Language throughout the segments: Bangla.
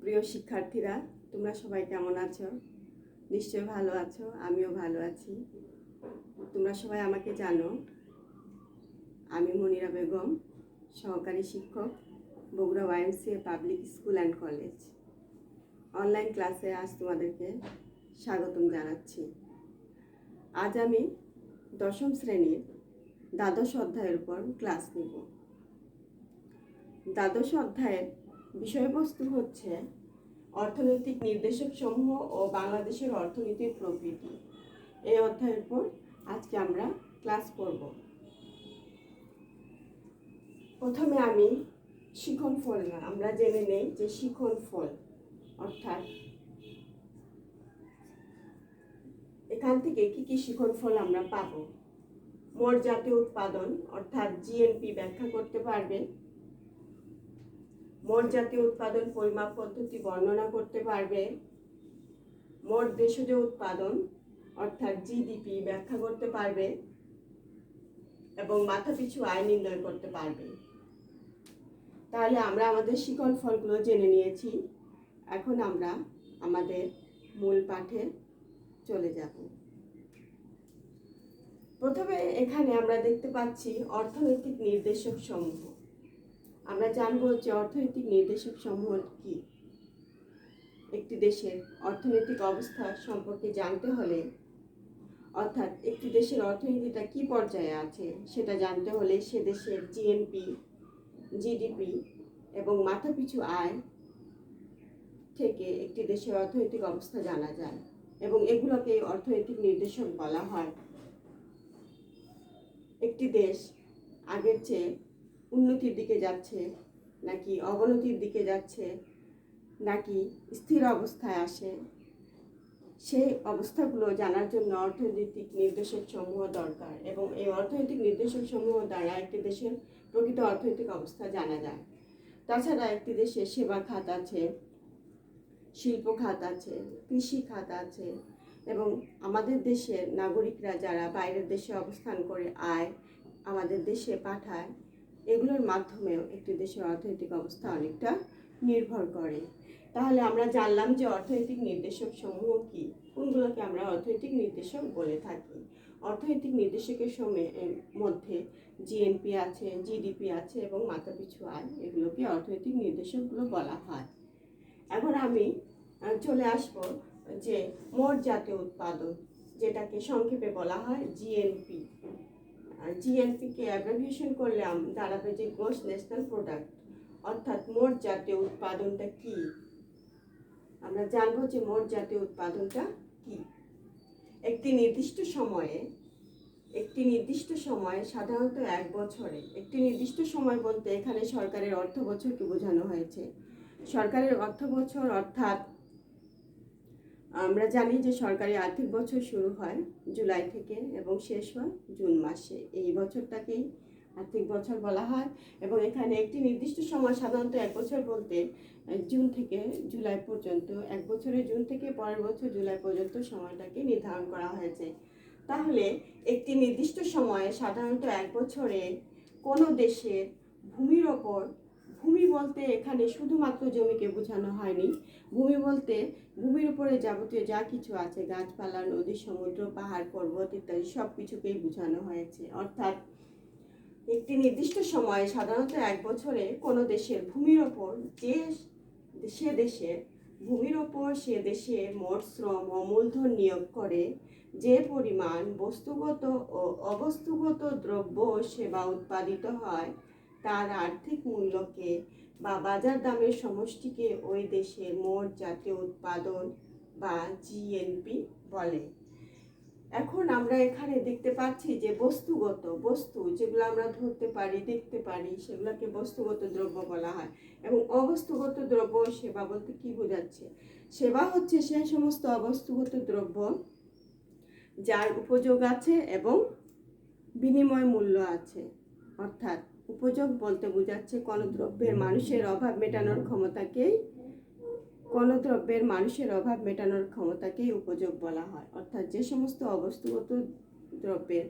প্রিয় শিক্ষার্থীরা, তোমরা সবাই কেমন আছো? নিশ্চয়ই ভালো আছো, আমিও ভালো আছি। তোমরা সবাই আমাকে জানো। আমি মনিরা বেগম, সহকারী শিক্ষক, Bogura YMCA public school and college. Online ক্লাসে আজ তোমাদেরকে স্বাগতম জানাচ্ছি। আজ আমি দশম শ্রেণীর দ্বাদশ অধ্যায়ের উপর ক্লাস নেব। দ্বাদশ অধ্যায়ের বিষয়বস্তু হচ্ছে অর্থনৈতিক নির্দেশক সমূহ ও বাংলাদেশের অর্থনীতির প্রকৃতি। এই অধ্যায়ের উপর আজকে আমরা ক্লাস করব। প্রথমে আমি শিখন ফল আমরা জেনে নেই যে শিখন ফল অর্থাৎ এখান থেকে কি কি শিখন ফল আমরা পাব। মোট জাতীয় উৎপাদন অর্থাৎ জিএনপি ব্যাখ্যা করতে পারবে, মোট জাতীয় উৎপাদন পরিমাপ পদ্ধতি বর্ণনা করতে পারবে, মোট দেশজ উৎপাদন অর্থাৎ জিডিপি ব্যাখ্যা করতে পারবে এবং মাথাপিছু আয় নির্ণয় করতে পারবে। তাহলে আমরা আমাদের শিখন ফলগুলো জেনে নিয়েছি। এখন আমরা আমাদের মূল পাঠে চলে যাব। প্রথমে এখানে আমরা দেখতে পাচ্ছি অর্থনৈতিক নির্দেশক সমূহ। আমরা জানবো যে অর্থনৈতিক নির্দেশক সমূহ কি। একটি দেশের অর্থনৈতিক অবস্থা সম্পর্কে জানতে হলে অর্থাৎ একটি দেশের অর্থনীতিটা কি পর্যায়ে আছে সেটা জানতে হলে সে দেশের জিএনপি, জিডিপি এবং মাথাপিছু আয় থেকে একটি দেশের অর্থনৈতিক অবস্থা জানা যায় এবং এগুলোকে অর্থনৈতিক নির্দেশক বলা হয়। একটি দেশ আগের চেয়ে উন্নতির দিকে যাচ্ছে নাকি অবনতির দিকে যাচ্ছে নাকি স্থির অবস্থায় আসে, সেই অবস্থাগুলো জানার জন্য অর্থনৈতিক নির্দেশক সমূহ দরকার এবং এই অর্থনৈতিক নির্দেশক সমূহ দ্বারা একটি দেশের প্রকৃত অর্থনৈতিক অবস্থা জানা যায়। তাছাড়া একটি দেশে সেবা খাত আছে, শিল্প খাত আছে, কৃষি খাত আছে এবং আমাদের দেশের নাগরিকরা যারা বাইরের দেশে অবস্থান করে আয় আমাদের দেশে পাঠায়, এগুলোর মাধ্যমেও একটি দেশের অর্থনৈতিক অবস্থা অনেকটা নির্ভর করে। তাহলে আমরা জানলাম যে অর্থনৈতিক নির্দেশক সমূহ কি, কোনগুলোকে আমরা অর্থনৈতিক নির্দেশক বলে থাকি। অর্থনৈতিক নির্দেশকের মধ্যে জিএনপি আছে, জিডিপি আছে এবং মাথাপিছু আয়, এগুলোকে অর্থনৈতিক নির্দেশকগুলো বলা হয়। এখন আমি চলে আসব যে মোট জাতীয় উৎপাদন, যেটাকে সংক্ষেপে বলা হয় জিএনপি। জিএনপিকে অ্যাব্রিভিয়েশন করলে দাঁড়াবে যে গ্রস ন্যাশনাল প্রোডাক্ট, অর্থাৎ মোট জাতীয় উৎপাদনটা কি। আমরা জানবো যে মোট জাতীয় উৎপাদনটা কি। একটি নির্দিষ্ট সময়ে সাধারণত এক বছরে, একটি নির্দিষ্ট সময় বলতে এখানে সরকারের অর্থ বছরকে বোঝানো হয়েছে। সরকারের অর্থ বছর অর্থাৎ আমরা জানি যে সরকারি আর্থিক বছর শুরু হয় জুলাই থেকে এবং শেষ হয় জুন মাসে। এই বছরটাকেই আর্থিক বছর বলা হয় এবং এখানে একটি নির্দিষ্ট সময় সাধারণত এক বছর বলতে জুন থেকে জুলাই পর্যন্ত, এক বছরে জুন থেকে পরের বছর জুলাই পর্যন্ত সময়টাকে নির্ধারণ করা হয়েছে। তাহলে একটি নির্দিষ্ট সময়ে সাধারণত এক বছরে কোনো দেশের ভূমির ওপর, ভূমি বলতে এখানে শুধুমাত্র জমিকে বোঝানো হয়নি, ভূমি বলতে ভূমির উপরে যাবতীয় যা কিছু আছে, গাছপালা, নদী, সমুদ্র, পাহাড়, পর্বত ইত্যাদি সব কিছুকেই বোঝানো হয়েছে। অর্থাৎ একটি নির্দিষ্ট সময়ে সাধারণত এক বছরে কোনো দেশের ভূমির ওপর সে দেশে মোট শ্রম ও মূলধন নিয়োগ করে যে পরিমাণ বস্তুগত ও অবস্তুগত দ্রব্য সেবা উৎপাদিত হয় তার আর্থিক মূল্যকে বা বাজার দামের সমষ্টিকে ওই দেশের মোট জাতীয় উৎপাদন বা জিএনপি বলে। এখন আমরা এখানে দেখতে পাচ্ছি যে বস্তু যেগুলো আমরা ধরতে পারি, দেখতে পারি, সেগুলোকে বস্তুগত দ্রব্য বলা হয় এবং অবস্তুগত দ্রব্য সেবা বলতে কি বোঝাচ্ছে? সেবা হচ্ছে সেই সমস্ত অবস্তুগত দ্রব্য যার উপযোগ আছে এবং বিনিময় মূল্য আছে। অর্থাৎ উপযোগ বলতে বোঝাচ্ছে কোনো দ্রব্যের মানুষের অভাব মেটানোর ক্ষমতাকেই উপযোগ বলা হয়। অর্থাৎ যে সমস্ত অবস্তুগত দ্রব্যের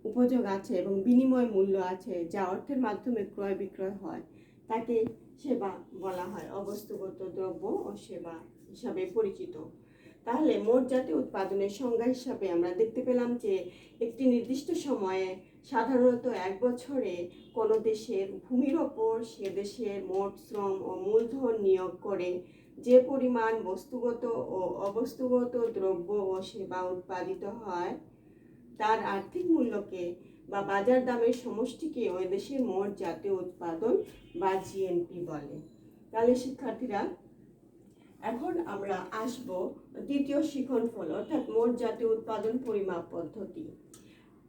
উপযোগ আছে এবং বিনিময় মূল্য আছে, যা অর্থের মাধ্যমে ক্রয় বিক্রয় হয়, তাকে সেবা বলা হয়, অবস্তুগত দ্রব্য ও সেবা হিসাবে পরিচিত। তাহলে মোট জাতীয় উৎপাদনের সংজ্ঞা হিসাবে আমরা দেখতে পেলাম যে একটি নির্দিষ্ট সময়ে, সাধারণত 1 বছরে, কোনো দেশের ভূমির ওপর সে দেশের মোট শ্রম ও মূলধন নিয়োগ করে যে পরিমাণ বস্তুগত ও অবস্তুগত দ্রব্য ও সেবা উৎপাদিত হয়, তার আর্থিক মূল্যকে বা বাজার দামের সমষ্টিকে ওই দেশের মোট জাতীয় উৎপাদন বা জিএনপি বলে। তাহলে শিক্ষার্থীরা, এখন আমরা আসব দ্বিতীয় শিখনফল, অর্থাৎ মোট জাতীয় উৎপাদন পরিমাপ পদ্ধতি।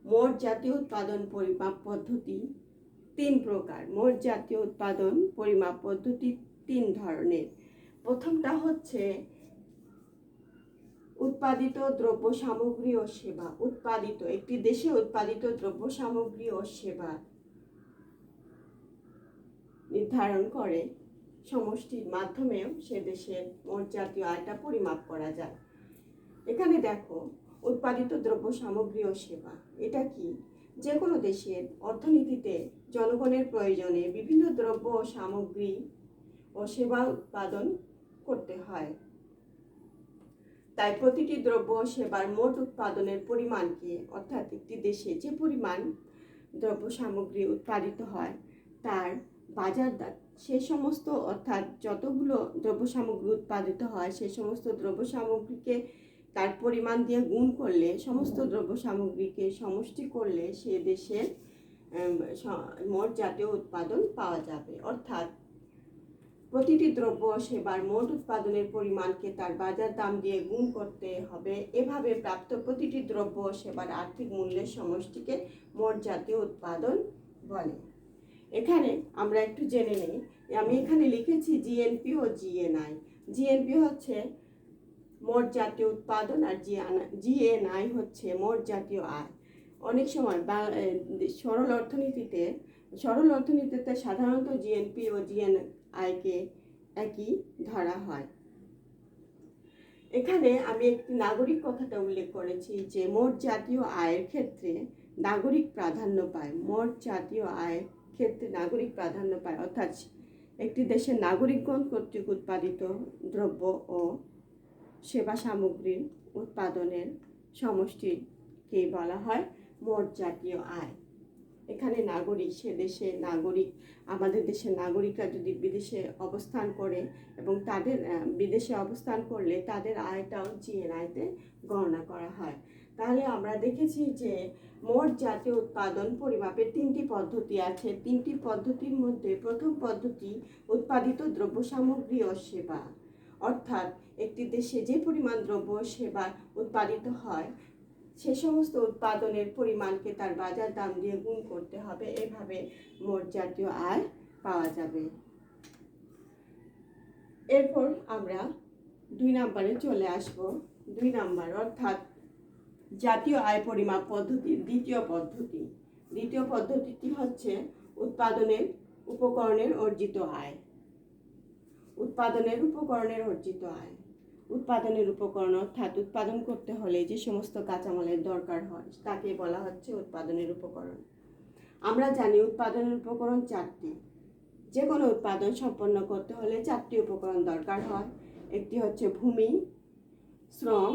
মোট জাতীয় উৎপাদন পরিমাপ পদ্ধতি 3 প্রকার। মোট জাতীয় উৎপাদন পরিমাপ পদ্ধতি 3 ধরনের। প্রথমটা হচ্ছে উৎপাদিত দ্রব্য সামগ্রী ও সেবা। একটি দেশে উৎপাদিত দ্রব্য সামগ্রী ও সেবা নির্ধারণ করে সমষ্টির মাধ্যমেও সে দেশের মোট জাতীয় আয়টা পরিমাপ করা যায়। এখানে দেখো, উৎপাদিত দ্রব্য সামগ্রী ও সেবা এটা কি? যে কোনো দেশের অর্থনীতিতে জনগণের প্রয়োজনে বিভিন্ন দ্রব্য ও সামগ্রী ও সেবা উৎপাদন করতে হয়। তাই প্রতিটি দ্রব্য ও সেবার মোট উৎপাদনের পরিমাণকে, অর্থাৎ একটি দেশে যে পরিমাণ দ্রব্য সামগ্রী উৎপাদিত হয় তার বাজার দাম, সে সমস্ত, অর্থাৎ যতগুলো দ্রব্য সামগ্রী উৎপাদিত হয় সে সমস্ত দ্রব্য সামগ্রীকে তার পরিমাণ দিয়ে গুণ করলে, সমস্ত দ্রব্য সামগ্রীকে সমষ্টি করলে সে দেশের মোট জাতীয় উৎপাদন পাওয়া যাবে। অর্থাৎ প্রতিটি দ্রব্য সেবার মোট উৎপাদনের পরিমাণকে তার বাজার দাম দিয়ে গুণ করতে হবে। এভাবে প্রাপ্ত প্রতিটি দ্রব্য সেবার আর্থিক মূল্যের সমষ্টিকে মোট জাতীয় উৎপাদন বলে। এখানে আমরা একটু জেনে নেই, আমি এখানে লিখেছি জিএনপি ও জিএনআই। জিএনপি হচ্ছে মোট জাতীয় উৎপাদন আর জিএনআই হচ্ছে মোট জাতীয় আয়। অনেক সময় সরল অর্থনীতিতে সাধারণত জিএনপি ও জিএনআইকে একই ধরা হয়। এখানে আমি একটি নাগরিক কথাটা উল্লেখ করেছি যে মোট জাতীয় আয়ের ক্ষেত্রে নাগরিক প্রাধান্য পায়। মোট জাতীয় আয়ের ক্ষেত্রে নাগরিক প্রাধান্য পায়, অর্থাৎ একটি দেশের নাগরিকগণ কর্তৃক উৎপাদিত দ্রব্য ও সেবা সামগ্রীর উৎপাদনের সমষ্টিকে বলা হয় মোট জাতীয় আয়। এখানে নাগরিক, সে দেশের নাগরিক, আমাদের দেশের নাগরিকরা যদি বিদেশে অবস্থান করে এবং তাদের বিদেশে অবস্থান করলে তাদের আয়টাও জিএনআইতে গণনা করা হয়। তাহলে আমরা দেখেছি যে মোট জাতীয় উৎপাদন পরিমাপের 3টি পদ্ধতি আছে। 3টি পদ্ধতির মধ্যে প্রথম পদ্ধতি উৎপাদিত দ্রব্য সামগ্রী ও সেবা, অর্থাৎ একটি দেশে যে পরিমাণ দ্রব্য সেবা উৎপাদিত হয় সে সমস্ত উৎপাদনের পরিমাণকে তার বাজার দাম দিয়ে গুণ করতে হবে। এভাবে মোট জাতীয় আয় পাওয়া যাবে। এরপর আমরা 2 নম্বরে চলে আসব। 2 নম্বর, অর্থাৎ জাতীয় আয় পরিমাপ পদ্ধতির দ্বিতীয় পদ্ধতিটি হচ্ছে উৎপাদনের উপকরণের অর্জিত আয়। উৎপাদনের উপকরণ অর্থাৎ উৎপাদন করতে হলে যে সমস্ত কাঁচামালের দরকার হয় তাকে বলা হচ্ছে উৎপাদনের উপকরণ। আমরা জানি উৎপাদনের উপকরণ 4টি। যে কোনো উৎপাদন সম্পন্ন করতে হলে 4টি উপকরণ দরকার হয়। একটি হচ্ছে ভূমি, শ্রম,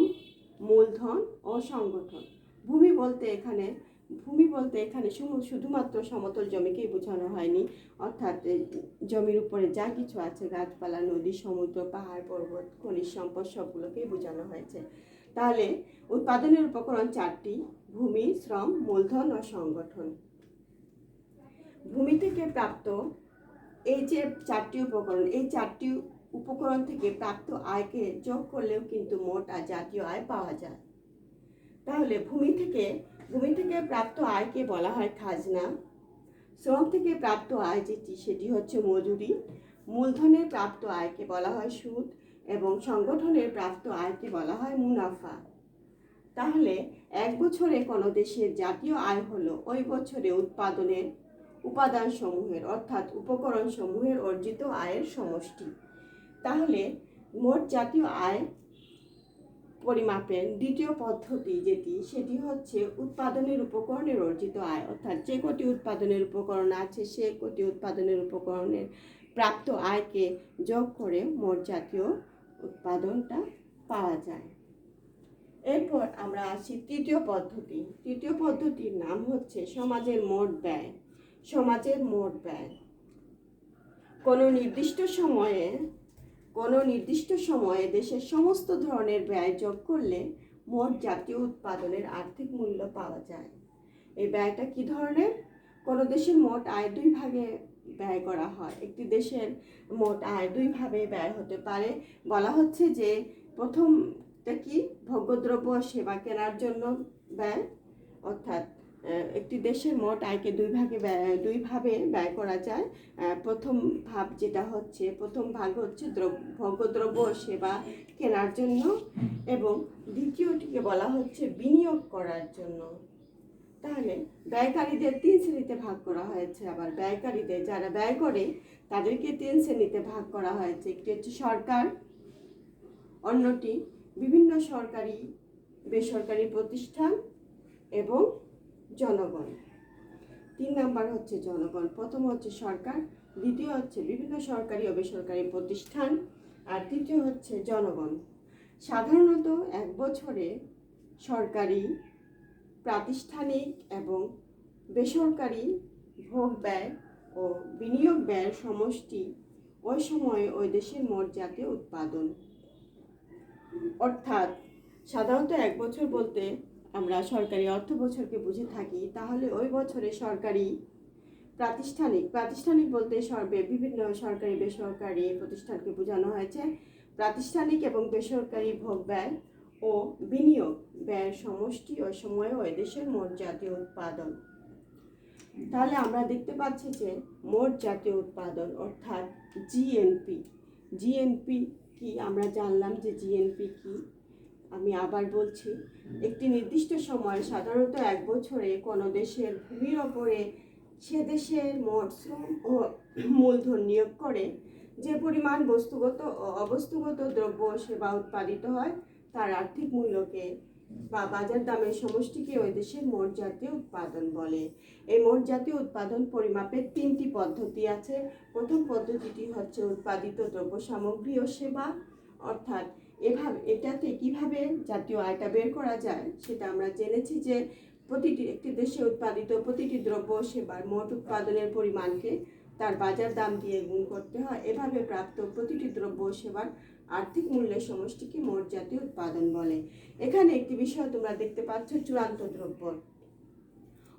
মূলধন ও সংগঠন। ভূমি বলতে এখানে শুধুমাত্র সমতল জমিকেই বোঝানো হয়নি, অর্থাৎ জমির উপরে যা কিছু আছে, গাছপালা, নদী, সমুদ্র, পাহাড়, পর্বত, খনিজ সম্পদ সবগুলোকেই বোঝানো হয়েছে। তাহলে উৎপাদনের উপকরণ 4টি: ভূমি, শ্রম, মূলধন ও সংগঠন। ভূমি থেকে প্রাপ্ত এই যে 4টি উপকরণ, এই 4টি উপকরণ থেকে প্রাপ্ত আয়কে যোগ করলেও কিন্তু মোট জাতীয় আয় পাওয়া যায়। তাহলে ভূমি থেকে প্রাপ্ত আয়কে বলা হয় খাজনা। শ্রম থেকে প্রাপ্ত আয় সেটি হচ্ছে মজুরি। মূলধনের প্রাপ্ত আয়কে বলা হয় সুদ এবং সংগঠনের প্রাপ্ত আয়কে বলা হয় মুনাফা। তাহলে 1 বছরে কোনো দেশের জাতীয় আয় হলো ওই বছরে উৎপাদনের উপাদান সমূহের, অর্থাৎ উপকরণ সমূহের অর্জিত আয়ের সমষ্টি। তাহলে মোট জাতীয় আয় পরিমাপের দ্বিতীয় পদ্ধতি সেটি হচ্ছে উৎপাদনের উপকরণের অর্জিত আয়, অর্থাৎ যে কটি উৎপাদনের উপকরণ আছে সে কটি উৎপাদনের উপকরণের প্রাপ্ত আয়কে যোগ করে মোট জাতীয় উৎপাদনটা পাওয়া যায়। এরপর আমরা আসি তৃতীয় পদ্ধতি। তৃতীয় পদ্ধতির নাম হচ্ছে সমাজের মোট ব্যয়। সমাজের মোট ব্যয় কোনো নির্দিষ্ট সময়ে দেশের সমস্ত ধরনের ব্যয় যোগ করলে মোট জাতীয় উৎপাদনের আর্থিক মূল্য পাওয়া যায়। এই ব্যয়টা কি ধরনের? কোনো দেশের মোট আয় দুই ভাগে ব্যয় করা হয়। একটি দেশের মোট আয় দুইভাবে ব্যয় হতে পারে। বলা হচ্ছে যে প্রথমটা কি, ভোগ্যদ্রব্য সেবা কেনার জন্য ব্যয়, অর্থাৎ একটি দেশের মোট আয়কে দুইভাবে ব্যয় করা যায়। প্রথম ভাগ হচ্ছে ভোগ্যদ্রব্য সেবা কেনার জন্য, এবং দ্বিতীয়টিকে বলা হচ্ছে বিনিয়োগ করার জন্য। তাহলে ব্যয়কারীদের 3 শ্রেণীতে ভাগ করা হয়েছে। আবার ব্যয়কারীদের যারা ব্যয় করে তাদেরকে 3 শ্রেণীতে ভাগ করা হয়েছে। একটি হচ্ছে সরকার, অন্যটি বিভিন্ন সরকারি বেসরকারি প্রতিষ্ঠান এবং জনগণ। 3 নাম্বার হচ্ছে জনগণ। প্রথম হচ্ছে সরকার, দ্বিতীয় হচ্ছে বিভিন্ন সরকারি ও বেসরকারি প্রতিষ্ঠান, আর তৃতীয় হচ্ছে জনগণ। সাধারণত এক বছরে সরকারি, প্রাতিষ্ঠানিক এবং বেসরকারি ভোগ ব্যয় ও বিনিয়োগ ব্যয়ের সমষ্টি ওই সময়ে ওই দেশের মোট জাতীয় উৎপাদন। অর্থাৎ সাধারণত এক বছর বলতে আমরা সরকারি অর্থ বছরকে বুঝে থাকি। তাহলে ওই বছরে সরকারি, প্রাতিষ্ঠানিক বলতে বিভিন্ন সরকারি বেসরকারি প্রতিষ্ঠানকে বোঝানো হয়েছে। প্রাতিষ্ঠানিক এবং বেসরকারি ভোগ ব্যয় ও বিনিয়োগ ব্যয়ের সমষ্টি ওই সময়ে ওই দেশের মোট জাতীয় উৎপাদন। তাহলে আমরা দেখতে পাচ্ছি যে মোট জাতীয় উৎপাদন অর্থাৎ জিএনপি কি আমরা জানলাম যে জিএনপি কি। আমি আবার বলছি, একটি নির্দিষ্ট সময় সাধারণত এক বছরে কোনো দেশের ভূমির ওপরে সে দেশের মোট শ্রম ও মূলধন নিয়োগ করে যে পরিমাণ বস্তুগত ও অবস্তুগত দ্রব্য সেবা উৎপাদিত হয় তার আর্থিক মূল্যকে বা বাজার দামের সমষ্টিকে ওই দেশের মোট জাতীয় উৎপাদন বলে। এই মোট জাতীয় উৎপাদন পরিমাপের 3টি পদ্ধতি আছে। প্রথম পদ্ধতিটি হচ্ছে উৎপাদিত দ্রব্য সামগ্রী ও সেবা, অর্থাৎ এটাতে কিভাবে জাতীয় আয়টা বের করা যায় সেটা আমরা জেনেছি যে একটি দেশে উৎপাদিত প্রতিটি দ্রব্য সেবার মোট উৎপাদনের পরিমাণকে তার বাজার দাম দিয়ে গুণ করতে হয়। এভাবে প্রাপ্ত প্রতিটি দ্রব্য সেবার আর্থিক মূল্যের সমষ্টিকে মোট জাতীয় উৎপাদন বলে। এখানে একটি বিষয় তোমরা দেখতে পাচ্ছ, চূড়ান্ত দ্রব্য।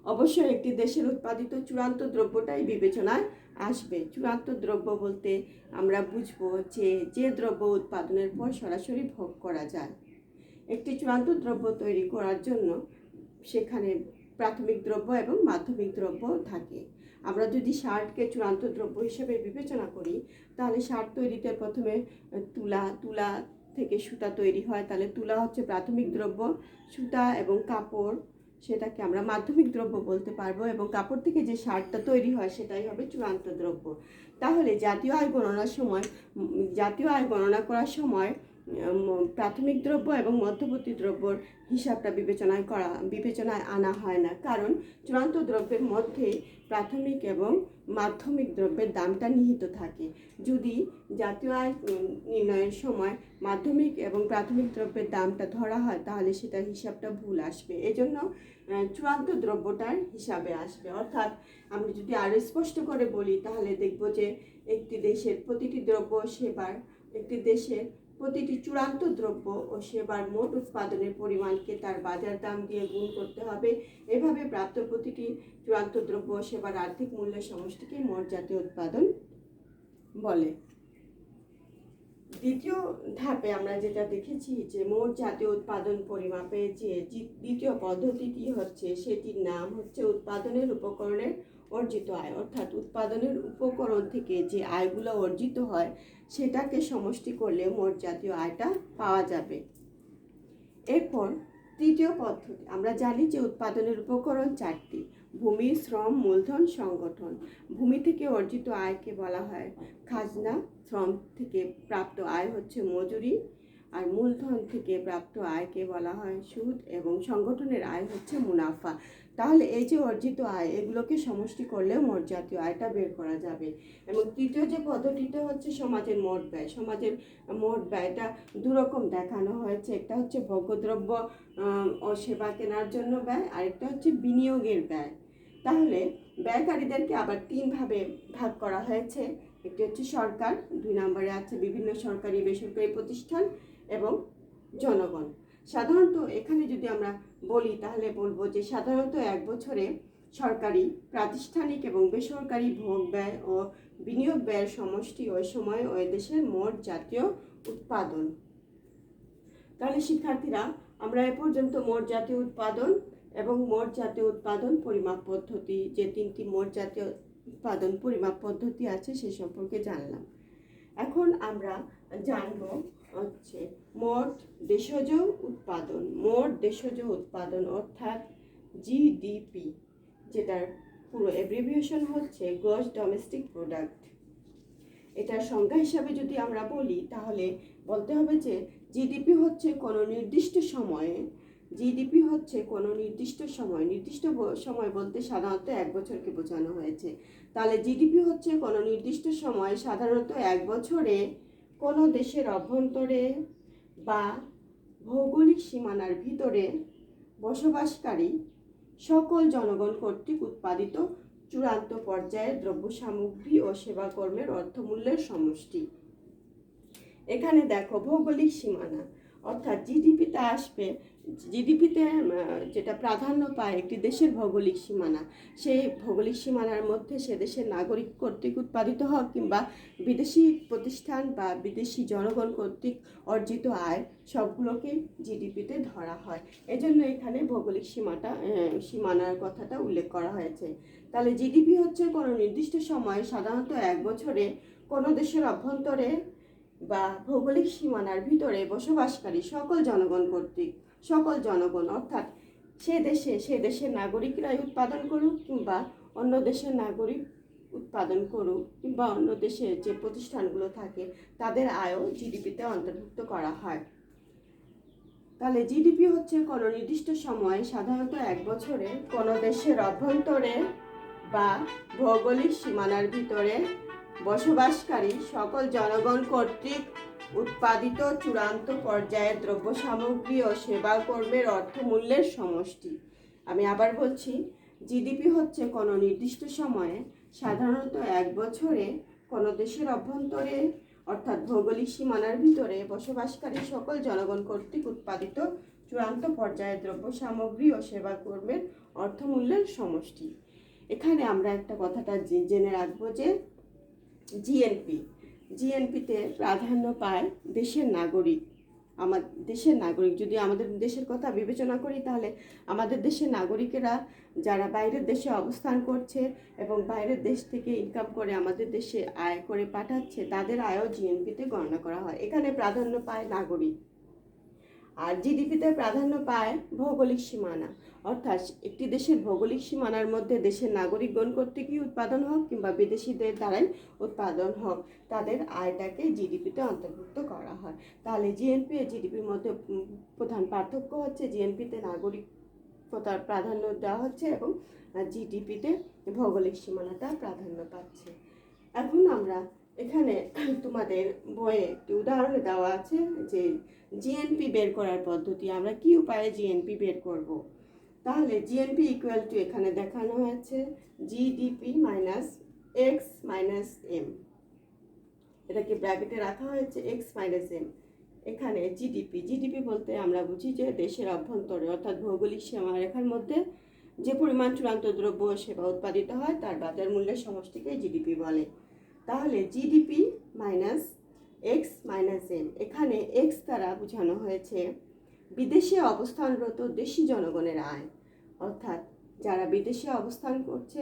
অবশ্যই একটি দেশের উৎপাদিত চূড়ান্ত দ্রব্যটাই বিবেচনায় আসবে। চূড়ান্ত দ্রব্য বলতে আমরা বুঝবো যে দ্রব্য উৎপাদনের পর সরাসরি ভোগ করা যায়। একটি চূড়ান্ত দ্রব্য তৈরি করার জন্য সেখানে প্রাথমিক দ্রব্য এবং মাধ্যমিক দ্রব্য থাকে। আমরা যদি শার্টকে চূড়ান্ত দ্রব্য হিসেবে বিবেচনা করি তাহলে শার্ট তৈরিতে প্রথমে তুলা থেকে সুতা তৈরি হয়, তাহলে তুলা হচ্ছে প্রাথমিক দ্রব্য, সুতা এবং কাপড় সেটাকে আমরা মাধ্যমিক দ্রব্য বলতে পারবো, এবং কাপড় থেকে যে শার্টটা তৈরি হয় সেটাই হবে চূড়ান্ত দ্রব্য। তাহলে জাতীয় আয় গণনা করার সময় প্রাথমিক দ্রব্য এবং মধ্যবর্তী দ্রব্যর হিসাবটা বিবেচনায় আনা হয় না, কারণ চূড়ান্ত দ্রব্যের মধ্যে প্রাথমিক এবং মাধ্যমিক দ্রব্যের দামটা নিহিত থাকে। যদি জাতীয় আয় নির্ণয়ের সময় মাধ্যমিক এবং প্রাথমিক দ্রব্যের দামটা ধরা হয় তাহলে সেটার হিসাবটা ভুল আসবে। এজন্য চূড়ান্ত দ্রব্যটার হিসাবে আসবে। অর্থাৎ আমি যদি আরও স্পষ্ট করে বলি তাহলে দেখব যে একটি দেশের প্রতিটি চূড়ান্ত দ্রব্য ও সেবার মোট উৎপাদনের পরিমাণকে তার বাজার দাম দিয়ে গুণ করতে হবে। এভাবে প্রাপ্ত প্রতিটি চূড়ান্ত দ্রব্য ও সেবার আর্থিক মূল্যের সমষ্টিকে মোট জাতীয় উৎপাদন বলে। দ্বিতীয় ধাপে আমরা যেটা দেখেছি যে মোট জাতীয় উৎপাদন পরিমাপে যে দ্বিতীয় পদ্ধতিটি হচ্ছে সেটির নাম হচ্ছে উৎপাদনের উপকরণের অর্জিত আয়। অর্থাৎ উৎপাদনের উপকরণ থেকে যে আয়গুলো অর্জিত হয় সেটাকে সমষ্টি করলে মোট জাতীয় আয়টা পাওয়া যাবে। এরপর তৃতীয় পদ্ধতি, আমরা জানি যে উৎপাদনের উপকরণ 4টি: ভূমি, শ্রম, মূলধন, সংগঠন। ভূমি থেকে অর্জিত আয়কে বলা হয় খাজনা, শ্রম থেকে প্রাপ্ত আয় হচ্ছে মজুরি, আর মূলধন থেকে প্রাপ্ত আয়কে বলা হয় সুদ, এবং সংগঠনের আয় হচ্ছে মুনাফা। তাহলে এই যে অর্জিত আয়, এগুলোকে সমষ্টি করলেও মোট জাতীয় আয়টা বের করা যাবে। এবং তৃতীয় যে পদ্ধতিটা হচ্ছে সমাজের মোট ব্যয়। সমাজের মোট ব্যয়টা দুরকম দেখানো হয়েছে, একটা হচ্ছে ভোগ্যদ্রব্য ও সেবা কেনার জন্য ব্যয়, আরেকটা হচ্ছে বিনিয়োগের ব্যয়। তাহলে ব্যয়কারীদেরকে আবার তিনভাবে ভাগ করা হয়েছে। একটি হচ্ছে সরকার, 2 নম্বরে আছে বিভিন্ন সরকারি বেসরকারি প্রতিষ্ঠান এবং জনগণ। সাধারণত এখানে যদি আমরা বলি তাহলে বলবো যে সাধারণত এক বছরে সরকারি, প্রাতিষ্ঠানিক এবং বেসরকারি ভোগ ব্যয় ও বিনিয়োগ ব্যয়ের সমষ্টি ওই সময় ওই দেশের মোট জাতীয় উৎপাদন। তাহলে শিক্ষার্থীরা, আমরা এ পর্যন্ত মোট জাতীয় উৎপাদন এবং মোট জাতীয় উৎপাদন পরিমাপ পদ্ধতি, যে 3টি মোট জাতীয় উৎপাদন পরিমাপ পদ্ধতি আছে সে সম্পর্কে জানলাম। এখন আমরা জানব হচ্ছে মোট দেশজ উৎপাদন। মোট দেশজ উৎপাদন অর্থাৎ জিডিপি, যেটার পুরো অ্যাব্রিভিয়েশন হচ্ছে গ্রস ডোমেস্টিক প্রোডাক্ট। এটার সংজ্ঞা হিসাবে যদি আমরা বলি তাহলে বলতে হবে যে জিডিপি হচ্ছে কোনো নির্দিষ্ট সময়ে, জিডিপি হচ্ছে কোনো নির্দিষ্ট সময় বলতে সাধারণত 1 বছরকে বোঝানো হয়েছে। তাহলে জিডিপি হচ্ছে কোনো নির্দিষ্ট সময়, সাধারণত 1 বছরে কোনো দেশের অভ্যন্তরে বা ভৌগোলিক সীমানার ভিতরে বসবাসকারী সকল জনগণ কর্তৃক উৎপাদিত চূড়ান্ত পর্যায়ের দ্রব্য সামগ্রী ও সেবা কর্মের অর্থমূল্যের সমষ্টি। এখানে দেখো ভৌগোলিক সীমানা, অর্থাৎ জিডিপিতে আসবে, জিডিপিতে যেটা প্রাধান্য পায় একটি দেশের ভৌগোলিক সীমানা। সেই ভৌগোলিক সীমানার মধ্যে সে দেশের নাগরিক কর্তৃক উৎপাদিত হোক কিংবা বিদেশি প্রতিষ্ঠান বা বিদেশি জনগণ কর্তৃক অর্জিত আয়, সবগুলোকে জিডিপিতে ধরা হয়। এজন্য এখানে ভৌগোলিক সীমানার কথাটা উল্লেখ করা হয়েছে। তাহলে জিডিপি হচ্ছে কোনো নির্দিষ্ট সময়, সাধারণত 1 বছরে কোনো দেশের অভ্যন্তরে বা ভৌগোলিক সীমানার ভিতরে বসবাসকারী সকল জনগণ কর্তৃক, সকল জনগণ অর্থাৎ সে দেশের নাগরিকরাই উৎপাদন করুক কিংবা অন্য দেশের নাগরিক উৎপাদন করুক কিংবা অন্য দেশের যে প্রতিষ্ঠানগুলো থাকে তাদের আয়ও জিডিপিতে অন্তর্ভুক্ত করা হয়। তাহলে জিডিপি হচ্ছে কোনো নির্দিষ্ট সময়, সাধারণত 1 বছরে কোনো দেশের অভ্যন্তরে বা ভৌগোলিক সীমানার ভিতরে বসবাসকারী সকল জনগণ কর্তৃক উৎপাদিত চূড়ান্ত পর্যায়ের দ্রব্য সামগ্রী ও সেবা কর্মের অর্থমূল্যের সমষ্টি। আমি আবার বলছি, জিডিপি হচ্ছে কোনো নির্দিষ্ট সময়ে, সাধারণত 1 বছরে কোনো দেশের অভ্যন্তরে অর্থাৎ ভৌগোলিক সীমানার ভিতরে বসবাসকারী সকল জনগণ কর্তৃক উৎপাদিত চূড়ান্ত পর্যায়ের দ্রব্য সামগ্রী ও সেবা কর্মের অর্থমূল্যের সমষ্টি। এখানে আমরা একটা কথাটা জেনে রাখবো যে জিএনপিতে প্রাধান্য পায় দেশের নাগরিক। দেশের নাগরিক, যদি আমাদের দেশের কথা বিবেচনা করি তাহলে আমাদের দেশের নাগরিকেরা যারা বাইরের দেশে অবস্থান করছে এবং বাইরের দেশ থেকে ইনকাম করে আমাদের দেশে আয় করে পাঠাচ্ছে, তাদের আয়ও জিএনপিতে গণনা করা হয়। এখানে প্রাধান্য পায় নাগরিক। আর জিডিপিতে প্রাধান্য পায় ভৌগোলিক সীমানা, অর্থাৎ একটি দেশের ভৌগোলিক সীমানার মধ্যে দেশের নাগরিকগণ কর্তৃকই উৎপাদন হোক কিংবা বিদেশিদের দ্বারাই উৎপাদন হোক, তাদের আয়টাকে জিডিপিতে অন্তর্ভুক্ত করা হয়। তাহলে জিএনপি ও জিডিপির মধ্যে প্রধান পার্থক্য হচ্ছে জিএনপিতে নাগরিকতার প্রাধান্য দেওয়া হচ্ছে এবং জিডিপিতে ভৌগোলিক সীমানাটা প্রাধান্য পাচ্ছে। এখন আমরা এখানে তোমাদের বইয়ে একটি উদাহরণে দেওয়া আছে যে জিএনপি বের করার পদ্ধতি, আমরা কি উপায়ে জিএনপি বের করব। তাহলে জিএনপি ইকুয়াল টু এখানে দেখানো হয়েছে GDP minus X minus M, এটাকে ব্র্যাকেটে রাখা হয়েছে এক্স মাইনাস এম। এখানে জিডিপি বলতে আমরা বুঝি যে দেশের অভ্যন্তরে অর্থাৎ ভৌগোলিক সীমারেখার মধ্যে যে পরিমাণ চূড়ান্ত দ্রব্য সেবা উৎপাদিত হয় তার বাজার মূল্যের সমষ্টিকে জিডিপি বলে। তাহলে GDP minus X minus M, এখানে এক্স দ্বারা বোঝানো হয়েছে বিদেশে অবস্থানরত দেশি জনগণের আয়, অর্থাৎ যারা বিদেশে অবস্থান করছে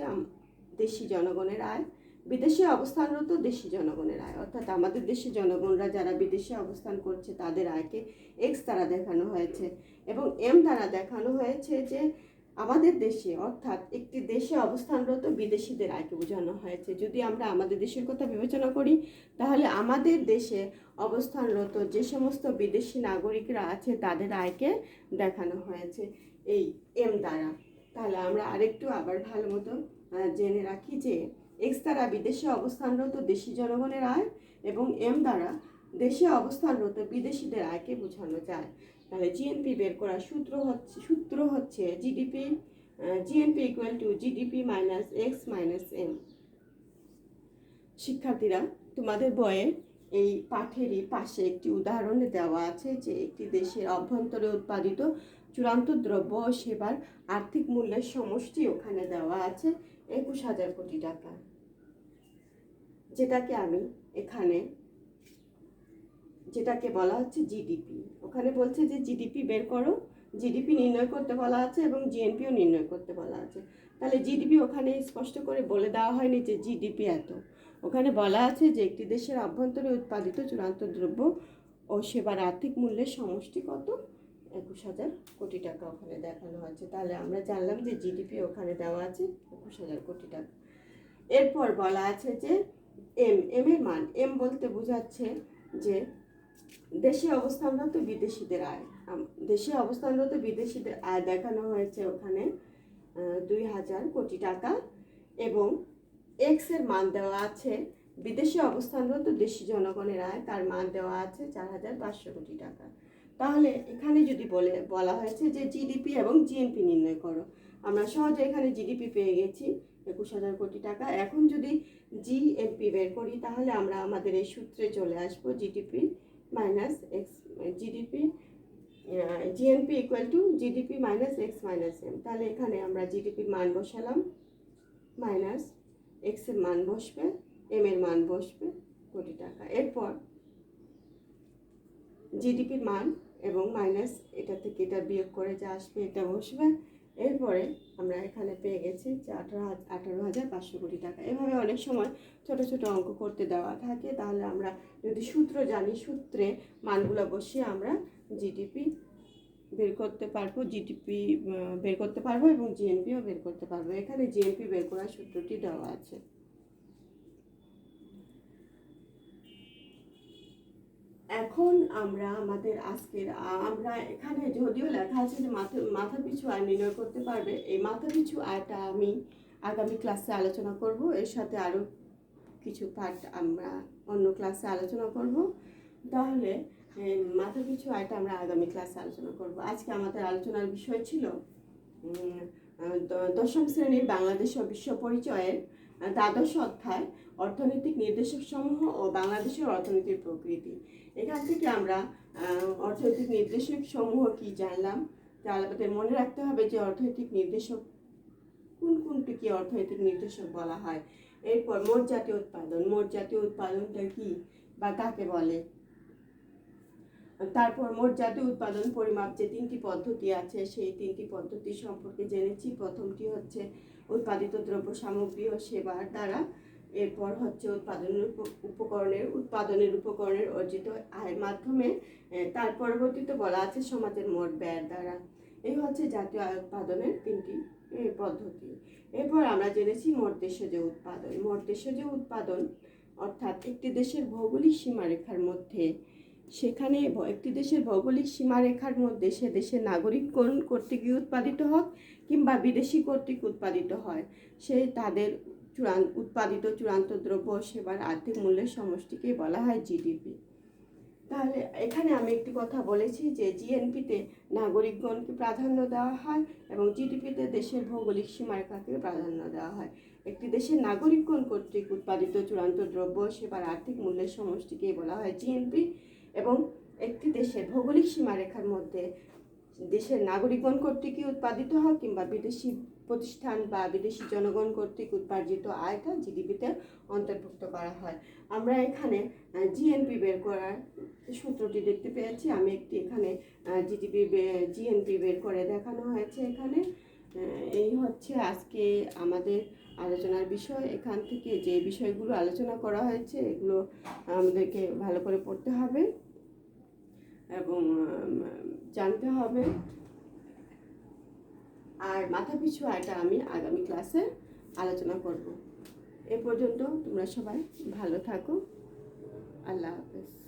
দেশি জনগণের আয়, বিদেশে অবস্থানরত দেশি জনগণের আয়, অর্থাৎ আমাদের দেশের জনগণরা যারা বিদেশে অবস্থান করছে তাদের আয়কে এক্স দ্বারা দেখানো হয়েছে। এবং এম দ্বারা দেখানো হয়েছে যে আমাদের দেশে অর্থাৎ একটি দেশে অবস্থানরত বিদেশিদের আয়কে বোঝানো হয়েছে। যদি আমরা আমাদের দেশের কথা বিবেচনা করি, তাহলে আমাদের দেশে অবস্থানরত যে সমস্ত বিদেশি নাগরিকরা আছে তাদের আয়কে দেখানো হয়েছে এই এম দ্বারা। তাহলে আমরা আরেকটু আবার ভালো মতো জেনে রাখি যে এক্স দ্বারা বিদেশে অবস্থানরত দেশি জনগণের আয় এবং এম দ্বারা দেশে অবস্থানরত বিদেশিদের আয়কে বোঝানো যায়। তাহলে জিএনপি বের করার সূত্র হচ্ছে GNP equal to GDP minus X minus M. শিক্ষার্থীরা, তোমাদের বইয়ে এই পাঠেরই পাশে একটি উদাহরণে দেওয়া আছে যে একটি দেশের অভ্যন্তরে উৎপাদিত চূড়ান্ত দ্রব্য ও সেবার আর্থিক মূল্যের সমষ্টি ওখানে দেওয়া আছে 21,000 কোটি টাকা, যেটাকে বলা হচ্ছে জিডিপি। ওখানে বলছে যে জিডিপি বের করো, জিডিপি নির্ণয় করতে বলা আছে এবং জিএনপিও নির্ণয় করতে বলা আছে। তাহলে জিডিপি ওখানে স্পষ্ট করে বলে দেওয়া হয়নি যে জিডিপি এত, ওখানে বলা আছে যে একটি দেশের অভ্যন্তরে উৎপাদিত চূড়ান্ত দ্রব্য ও সেবার আর্থিক মূল্যের সমষ্টি কত, 21,000 কোটি টাকা ওখানে দেখানো হয়েছে। তাহলে আমরা জানলাম যে জিডিপি ওখানে দেওয়া আছে 21,000 কোটি টাকা। এরপর বলা আছে যে এম এর মান, এম বলতে বোঝাচ্ছে যে দেশে অবস্থানরত বিদেশিদের আয়। দেশে অবস্থানরত বিদেশিদের আয় দেখানো হয়েছে ওখানে 2,000 কোটি টাকা এবং এক্স এর মান দেওয়া আছে বিদেশে অবস্থানরত দেশি জনগণের আয়, তার মান দেওয়া আছে 4,500 কোটি টাকা। তাহলে এখানে যদি বলা হয়েছে যে জিডিপি এবং জিএনপি নির্ণয় করো, আমরা সহজে এখানে জিডিপি পেয়ে গেছি 21,000 কোটি টাকা। এখন যদি জিএনপি বের করি তাহলে আমরা আমাদের এই সূত্রে চলে আসবো GDP minus X GDP GNP equal to GDP minus X minus M. তাহলে এখানে আমরা জিডিপির মান বসালাম, মাইনাস এক্স এর মান বসবে, এম এর মান বসবে কোটি টাকা। এরপর জিডিপির মান এবং মাইনাস এটা থেকে এটা বিয়োগ করে যা আসবে এটা বসবে। এরপরে আমরা এখানে পেয়ে গেছি যে 18,500 কোটি টাকা। এভাবে অনেক সময় ছোট ছোট অঙ্ক করতে দেওয়া থাকে, তাহলে আমরা যদি সূত্র জানি, সূত্রে মানগুলো বসিয়ে আমরা জিডিপি বের করতে পারবো এবং জিএনপিও বের করতে পারবো। এখানে জিএনপি বের করার সূত্রটি দেওয়া আছে। এখন আমরা আমরা এখানে যদিও লেখা আছে যে মাথা পিছু আয় নির্ণয় করতে পারবে, এই মাথা পিছু আয়টা আমি আগামী ক্লাসে আলোচনা করব। এর সাথে আরও কিছু পার্ট আমরা অন্য ক্লাসে আলোচনা করব। তাহলে মাথা পিছু আয়টা আমরা আগামী ক্লাসে আলোচনা করব। আজকে আমাদের আলোচনার বিষয় ছিল দশম শ্রেণীর বাংলাদেশ ও বিশ্ব পরিচয়ের দ্বাদশ অধ্যায় অর্থনৈতিক নির্দেশক সমূহ ও বাংলাদেশের অর্থনীতির প্রকৃতি। এখান থেকে আমরা অর্থনৈতিক নির্দেশক সমূহ কি জানলাম, আমাদের মনে রাখতে হবে যে অর্থনৈতিক নির্দেশক কোনটি কি অর্থনৈতিক নির্দেশক বলা হয়। এরপর মোট জাতীয় উৎপাদনটা কি বা কাকে বলে। তারপর মোট জাতীয় উৎপাদন পরিমাপ যে 3টি পদ্ধতি আছে সেই 3টি পদ্ধতি সম্পর্কে জেনেছি। প্রথমটি হচ্ছে উৎপাদিত দ্রব্য সামগ্রী ও সেবার দ্বারা, এরপর হচ্ছে উৎপাদনের উপকরণের অর্জিত আয়ের মাধ্যমে, তার পরবর্তীতে বলা আছে সমাজের মোট ব্যয়ের দ্বারা। এই হচ্ছে জাতীয় আয় উৎপাদনের 3টি পদ্ধতি। এরপর আমরা জেনেছি মোট দেশজ উৎপাদন অর্থাৎ একটি দেশের ভৌগোলিক সীমারেখার মধ্যে, সেখানে একটি দেশের ভৌগোলিক সীমারেখার মধ্যে সে দেশের নাগরিকগণ কর্তৃক উৎপাদিত হোক কিংবা বিদেশি কর্তৃক উৎপাদিত হয়, সে তাদের উৎপাদিত চূড়ান্ত দ্রব্য সেবার আর্থিক মূল্যের সমষ্টিকে বলা হয় জিডিপি। তাহলে এখানে আমি একটি কথা বলেছি যে জিএনপিতে নাগরিকগণকে প্রাধান্য দেওয়া হয় এবং জিডিপিতে দেশের ভৌগোলিক সীমারেখাকে প্রাধান্য দেওয়া হয়। একটি দেশের নাগরিকগণ কর্তৃক উৎপাদিত চূড়ান্ত দ্রব্য সেবার আর্থিক মূল্যের সমষ্টিকে বলা হয় জিএনপি এবং একটি দেশের ভৌগোলিক সীমারেখার মধ্যে দেশের নাগরিকগণ কর্তৃক উৎপাদিত হোক কিংবা বিদেশি প্রতিষ্ঠান বা বিদেশি জনগণ কর্তৃক উৎপাদিত আয়টা জিডিপিতে অন্তর্ভুক্ত করা হয়। আমরা এখানে জিএনপি বের করার সূত্রটি দেখতে পেয়েছি। আমি একটি এখানে জিএনপি বের করে দেখানো হয়েছে এখানে। এই হচ্ছে আজকে আমাদের আলোচনার বিষয়। এখান থেকে যে বিষয়গুলো আলোচনা করা হয়েছে এগুলো আমাদেরকে ভালো করে পড়তে হবে এবং জানতে হবে। আর মাথাপিছু আয়টা আমি আগামী ক্লাসে আলোচনা করব। এ পর্যন্ত তোমরা সবাই ভালো থাকো। আল্লাহ হাফেজ।